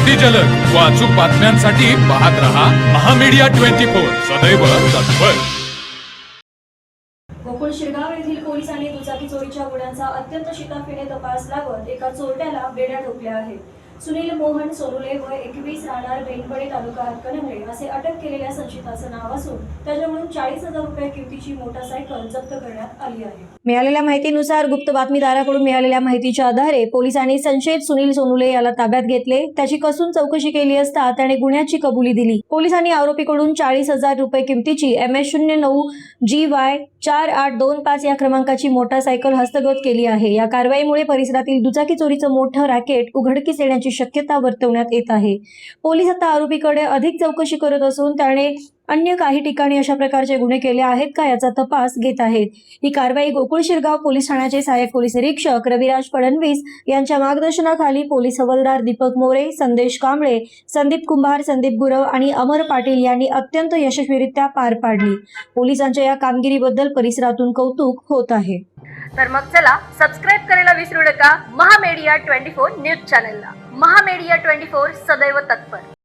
अगदी जलद व अचूक बातम्यांसाठी पाहत रहा महामीडिया 24 सदैव तत्पर। गोकुळ शिरगाव येथील पोलिसांनी दुचाकी चोरीच्या गुन्ह्यांचा अत्यंत शिताफीने तपास लावत एका चोरट्याला बेड्या ठोकल्या आहेत। सुनील मोहन सोनुले वय 21 राहणार बेनबडे तालुका हातकणंगले असे अटक केलेल्या संशयिताचं नाव असून त्याच्याकडून 40,000 रुपये किमतीची मोटारसायकल जप्त करण्यात आली आहे। मिळालेल्या माहितीनुसार गुप्त बातमीदाराकडून मिळालेल्या माहितीच्या आधारे पोलिसांनी संशयित सुनील सोनुले याला ताब्यात घेतले। त्याची कसून चौकशी केली असता त्याने गुन्ह्याची कबुली दिली। पोलिसांनी आरोपीकडून 40,000 रुपये किमतीची MS09 GY 4825 या क्रमांकाची मोटारसायकल हस्तगत केली आहे। या कारवाईमुळे परिसरातील दुचाकी चोरीचं मोठं रॅकेट उघडकीस येण्याची शक्यता वर्तवण्यात येत आहे। पोलीस आता आरोपीकडे अधिक चौकशी करत असून त्याने अन्य काही ठिकाणी अशा प्रकारचे गुन्हे केले आहेत का याचा तपास घेत आहेत। ही कारवाई गोकुळ शिरगाव पोलीस ठाण्याचे सहाय्यक पोलीस निरीक्षक रविराज फडणवीस यांच्या मार्गदर्शनाखाली पोलीस हवालदार दीपक मोरे, संदेश कांबळे, संदीप कुंभार, संदीप गुरव आणि अमर पाटील यांनी अत्यंत यशस्वीरित्या पार पाडली। पोलिसांच्या या कामगिरीबद्दल परिसरातून कौतुक होत आहे। तर मग चला सबस्क्राइब करायला विसरू नका महामीडिया 24 न्यूज चॅनलला। महामीडिया 24 सदैव तत्पर।